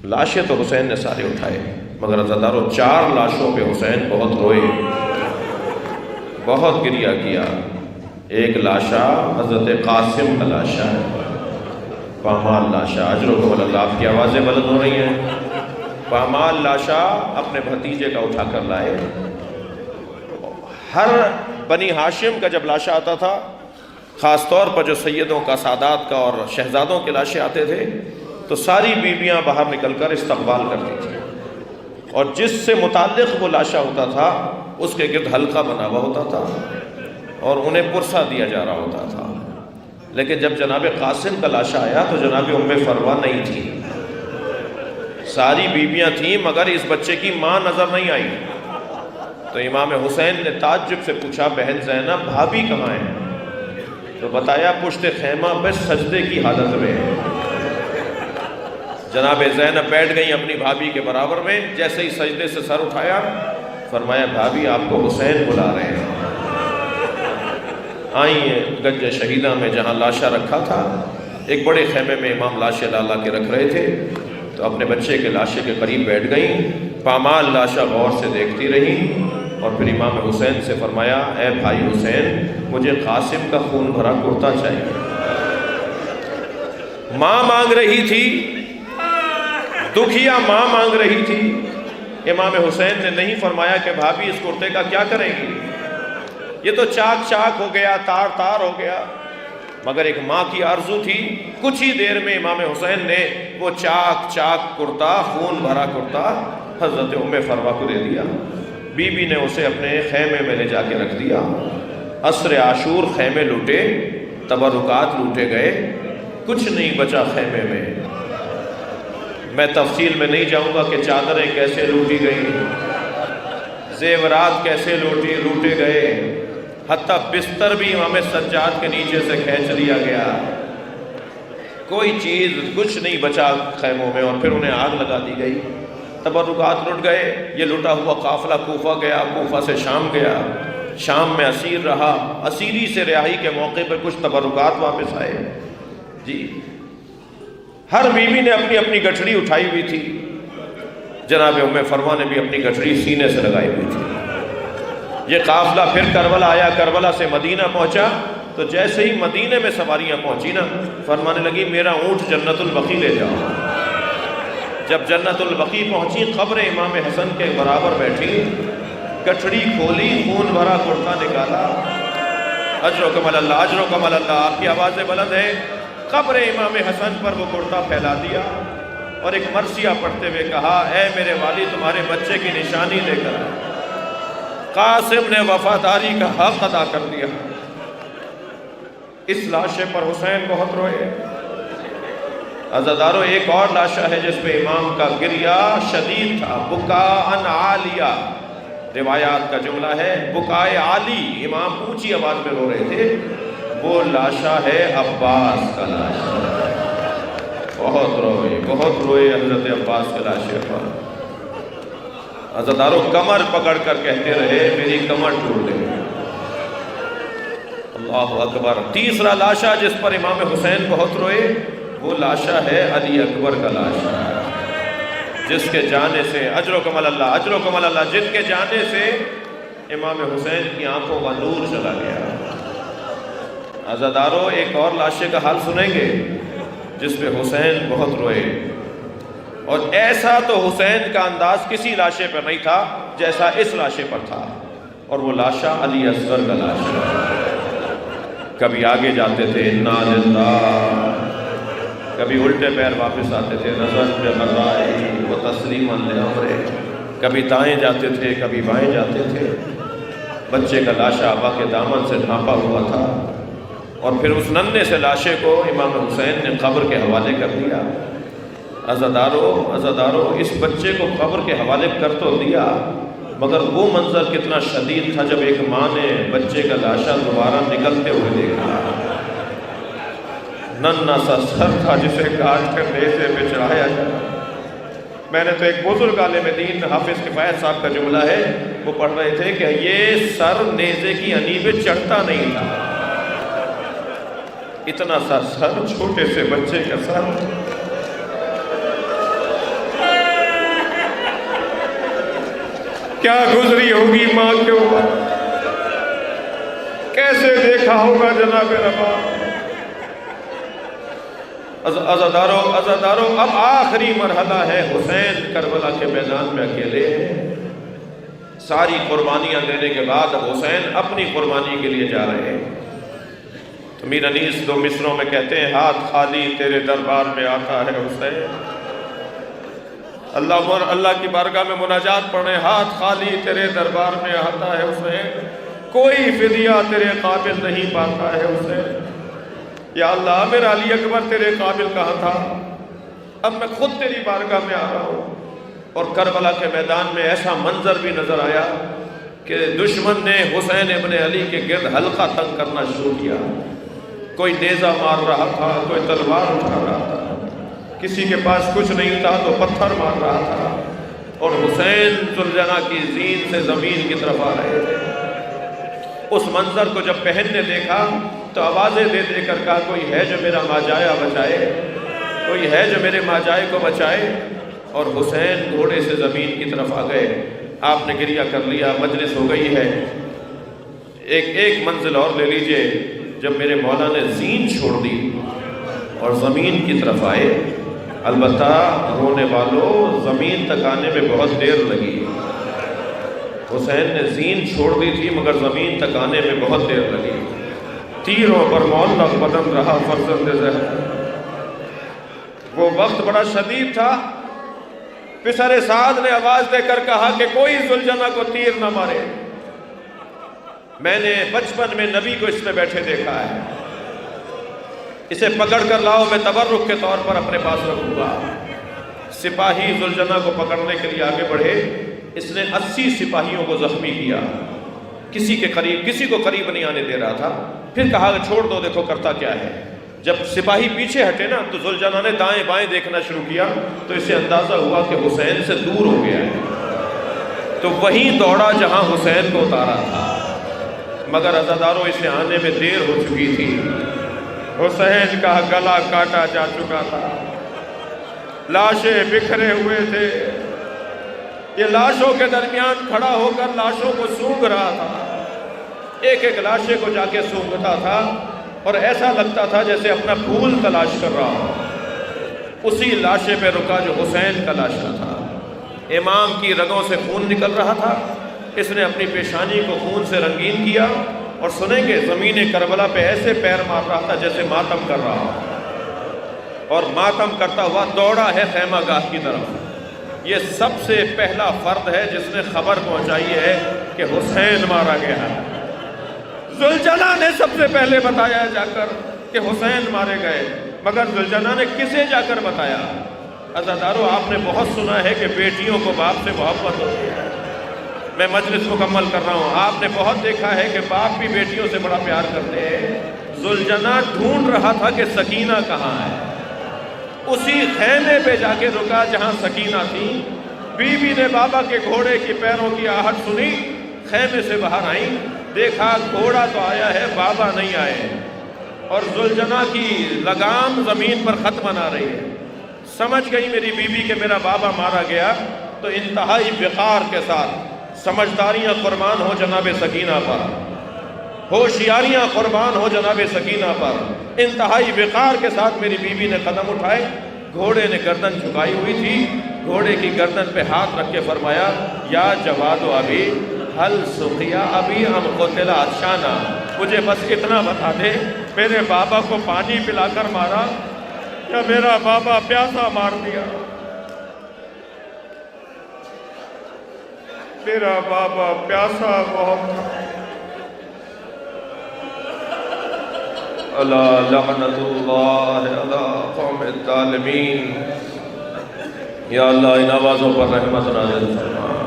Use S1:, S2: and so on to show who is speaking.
S1: لاشیں تو حسین نے سارے اٹھائے، مگر عزادارو 4 لاشوں پہ حسین بہت روئے، بہت گریہ کیا۔ ایک لاشا حضرت قاسم کا لاشا ہے، پامال لاشا، اجرکم اللہ، آپ کی آوازیں بلند ہو رہی ہیں۔ پامال لاشا اپنے بھتیجے کا اٹھا کر لائے۔ ہر بنی ہاشم کا جب لاشا آتا تھا، خاص طور پر جو سیدوں کا، سادات کا اور شہزادوں کے لاشیں آتے تھے، تو ساری بیویاں باہر نکل کر استقبال کرتی تھیں، اور جس سے متعلق وہ لاشا ہوتا تھا اس کے گرد حلقہ بنا ہوا ہوتا تھا اور انہیں پرسہ دیا جا رہا ہوتا تھا۔ لیکن جب جناب قاسم کا لاشا آیا تو جناب ام فروہ نہیں تھی، ساری بیویاں تھیں مگر اس بچے کی ماں نظر نہیں آئی۔ تو امام حسین نے تعجب سے پوچھا، بہن زینب بھابھی کہاں ہے؟ تو بتایا پشت خیمہ پہ سجدے کی حالت میں ہے۔ جناب زینب بیٹھ گئیں اپنی بھابھی کے برابر میں، جیسے ہی سجدے سے سر اٹھایا فرمایا بھابھی آپ کو حسین بلا رہے ہیں۔ آئیے گنج شہیدہ میں جہاں لاشا رکھا تھا، ایک بڑے خیمے میں امام لاشیں لا کے رکھ رہے تھے، تو اپنے بچے کے لاشے کے قریب بیٹھ گئیں۔ پامال لاشا غور سے دیکھتی رہی اور پھر امام حسین سے فرمایا، اے بھائی حسین مجھے قاسم کا خون بھرا کرتا چاہیے۔ ماں مانگ رہی تھی، دکھیا ماں مانگ رہی تھی۔ امام حسین نے نہیں فرمایا کہ بھابھی اس کرتے کا کیا کریں گی، یہ تو چاک چاک ہو گیا، تار تار ہو گیا، مگر ایک ماں کی آرزو تھی۔ کچھ ہی دیر میں امام حسین نے وہ چاک چاک کرتا، خون بھرا کرتا حضرت ام فروہ کو دے دیا۔ بی بی نے اسے اپنے خیمے میں لے جا کے رکھ دیا۔ عصر عاشور خیمے لوٹے، تبرکات لوٹے گئے، کچھ نہیں بچا خیمے میں۔ میں تفصیل میں نہیں جاؤں گا کہ چادریں کیسے لوٹی گئیں، زیورات کیسے لوٹے گئے، حتیٰ بستر بھی امام سجاد کے نیچے سے کھینچ لیا گیا، کوئی چیز کچھ نہیں بچا خیموں میں، اور پھر انہیں آگ لگا دی گئی۔ تبرکات لٹ گئے۔ یہ لٹا ہوا قافلہ کوفہ گیا، کوفہ سے شام گیا، شام میں اسیر رہا، اسیری سے رہائی کے موقع پر کچھ تبرکات واپس آئے۔ جی ہر بیوی نے اپنی اپنی گٹھڑی اٹھائی ہوئی تھی، جناب ام فروہ نے بھی اپنی گٹھڑی سینے سے لگائی ہوئی تھی۔ یہ قافلہ پھر کربلا آیا، کربلا سے مدینہ پہنچا، تو جیسے ہی مدینہ میں سواریاں پہنچی نا، فرمانے لگی میرا اونٹ جنت البقیع لے جاؤ۔ جب جنت البقیع پہنچی، قبر امام حسن کے برابر بیٹھی، گٹھڑی کھولی، خون بھرا کرتا نکالا۔ اجرکم اللہ، اجرکم اللہ، آپ کی آوازیں بلند ہیں۔ قبر امام حسن پر وہ کرتا پھیلا دیا اور ایک مرثیہ پڑھتے ہوئے کہا، اے میرے والی تمہارے بچے کی نشانی لے کر آئے۔ قاسم نے وفاداری کا حق ادا کر دیا۔ اس لاشے پر حسین بہت روئے۔ عزادارو ایک اور لاشا ہے جس پہ امام کا گریہ شدید تھا، بکاءً عالیہ، روایات کا جملہ ہے بکائے عالی، امام اونچی آواز میں رو رہے تھے۔ وہ لاشا ہے عباس کا لاشا، بہت روئے حضرت عباس کے لاشے پر۔ عزادارو کمر پکڑ کر کہتے رہے میری کمر ٹوٹ گئی۔ اللہ اکبر۔ تیسرا لاشا جس پر امام حسین بہت روئے، وہ لاشا ہے علی اکبر کا لاشا، جس کے جانے سے اجرکم اللہ، اجرکم اللہ، جن کے جانے سے امام حسین کی آنکھوں کا نور چلا گیا۔ عزادارو ایک اور لاشے کا حال سنیں گے جس پہ حسین بہت روئے، اور ایسا تو حسین کا انداز کسی لاشے پر نہیں تھا جیسا اس لاشے پر تھا، اور وہ لاشا علی اصغر کا لاشا۔ کبھی آگے جاتے تھے انا للہ، کبھی الٹے پیر واپس آتے تھے نظر بغرائی و تسلیما لامرے، کبھی دائیں جاتے تھے کبھی بائیں جاتے تھے۔ بچے کا لاشا آبا کے دامن سے ڈھانپا ہوا تھا، اور پھر اس ننھے سے لاشے کو امام حسین نے قبر کے حوالے کر دیا۔ عزادارو اس بچے کو قبر کے حوالے کر تو دیا، مگر وہ منظر کتنا شدید تھا جب ایک ماں نے بچے کا لاشا دوبارہ نکلتے ہوئے دیکھا۔ ننھا سا سر تھا جسے کاٹ کر نیزے پہ چڑھایا جائے۔ میں نے تو ایک بزرگ عالم دین حافظ کفایت صاحب کا جملہ ہے، وہ پڑھ رہے تھے کہ یہ سر نیزے کی انیب پہ چڑھتا نہیں تھا، اتنا سا سر، چھوٹے سے بچے کا سر۔ کیا گزری ہوگی ماں کے اوپر، کیسے دیکھا ہوگا جناب ربا۔ عزادارو اب آخری مرحلہ ہے، حسین کربلا کے میدان میں اکیلے ہیں۔ ساری قربانیاں دینے کے بعد اب حسین اپنی قربانی کے لیے جا رہے ہیں۔ تو میر انیس دو مصروں میں کہتے ہیں، ہاتھ خالی تیرے دربار میں آتا ہے حسین۔ اللہ کی بارگاہ میں مناجات پڑھیں، ہاتھ خالی تیرے دربار میں آتا ہے حسین، کوئی فدیہ تیرے قابل نہیں پاتا ہے حسین۔ یا اللہ میرا علی اکبر تیرے قابل کہاں تھا، اب میں خود تیری بارگاہ میں آ رہا ہوں۔ اور کربلا کے میدان میں ایسا منظر بھی نظر آیا کہ دشمن نے حسین ابن علی کے گرد حلقہ تنگ کرنا شروع کیا۔ کوئی نیزہ مار رہا تھا، کوئی تلوار اٹھا رہا تھا، کسی کے پاس کچھ نہیں تھا تو پتھر مار رہا تھا، اور حسین ذوالجناح کی زین سے زمین کی طرف آ رہے تھے۔ اس منظر کو جب بہن نے دیکھا تو آوازیں دے دے کر کہا، کوئی ہے جو میرا ماجایا بچائے، کوئی ہے جو میرے ماجائے کو بچائے۔ اور حسین گھوڑے سے زمین کی طرف آ گئے، آپ نے گریہ کر لیا، مجلس ہو گئی ہے۔ ایک منزل اور لے لیجئے، جب میرے مولا نے زین چھوڑ دی اور زمین کی طرف آئے، البتہ رونے والوں زمین تک آنے میں بہت دیر لگی۔ حسین نے زین چھوڑ دی تھی مگر زمین تک آنے میں بہت دیر لگی۔ تیروں پر معلق بدن رہا فرزند زہر۔ وہ وقت بڑا شدید تھا۔ پسر سعد نے آواز دے کر کہا کہ کوئی ذوالجناح کو تیر نہ مارے، میں نے بچپن میں نبی کو اس میں بیٹھے دیکھا ہے، اسے پکڑ کر لاؤ، میں تبرک کے طور پر اپنے پاس رکھوں گا۔ سپاہی ذوالجناح کو پکڑنے کے لیے آگے بڑھے، اس نے 80 سپاہیوں کو زخمی کیا، کسی کو قریب نہیں آنے دے رہا تھا۔ پھر کہا کہ چھوڑ دو، دیکھو کرتا کیا ہے۔ جب سپاہی پیچھے ہٹے نا تو ذوالجناح نے دائیں بائیں دیکھنا شروع کیا، تو اسے اندازہ ہوا کہ حسین سے دور ہو گیا ہے، تو وہیں دوڑا جہاں حسین کو اتارا تھا، مگر عزاداروں اسے آنے میں دیر ہو چکی تھی۔ حسین کا گلا کاٹا جا چکا تھا، لاشیں بکھرے ہوئے تھے، یہ لاشوں کے درمیان کھڑا ہو کر لاشوں کو سونگ رہا تھا، ایک ایک لاشیں کو جا کے سونگتا تھا، اور ایسا لگتا تھا جیسے اپنا پھول تلاش کر رہا ہو۔ اسی لاشے پہ رکا جو حسین کا لاشا تھا، امام کی رگوں سے خون نکل رہا تھا، اس نے اپنی پیشانی کو خون سے رنگین کیا، اور سنیں گے زمین کربلا پہ ایسے پیر مار رہا تھا جیسے ماتم کر رہا ہو، اور ماتم کرتا ہوا دوڑا ہے خیمہ گاہ کی طرف۔ یہ سب سے پہلا فرد ہے جس نے خبر پہنچائی ہے کہ حسین مارا گیا ہے۔ ذوالجناح نے سب سے پہلے بتایا جا کر کہ حسین مارے گئے، مگر ذوالجناح نے کسے جا کر بتایا؟ عزادارو آپ نے بہت سنا ہے کہ بیٹیوں کو باپ سے محبت ہوتی ہے، میں مجلس مکمل کر رہا ہوں، آپ نے بہت دیکھا ہے کہ باپ بھی بیٹیوں سے بڑا پیار کرتے ہیں۔ ذوالجناح ڈھونڈ رہا تھا کہ سکینہ کہاں ہے، اسی خیمے پہ جا کے رکا جہاں سکینہ تھی۔ بی بی نے بابا کے گھوڑے کی پیروں کی آہٹ سنی، خیمے سے باہر آئیں، دیکھا گھوڑا تو آیا ہے، بابا نہیں آئے، اور ذوالجناح کی لگام زمین پر ختم نہ رہی ہے۔ سمجھ گئی میری بیوی کہ میرا بابا مارا گیا، تو انتہائی وقار کے ساتھ سمجھداریاں قربان ہو جناب سکینہ پر، ہوشیاریاں قربان ہو جناب سکینہ پر، انتہائی وقار کے ساتھ میری بیوی نے قدم اٹھائے۔ گھوڑے نے گردن جھکائی ہوئی تھی، گھوڑے کی گردن پہ ہاتھ رکھ کے فرمایا، یا جواد و ابی حل سقیا ابی ام قتل عطشانا، مجھے بس اتنا بتا دے، میرے بابا کو پانی پلا کر مارا یا میرا بابا پیاسا مار دیا؟ میرا بابا پیاسا بہت، اللہ لعنت اللہ علی قوم الظالمین۔ یا اللہ ان آوازوں پر رحمت نازل فرما۔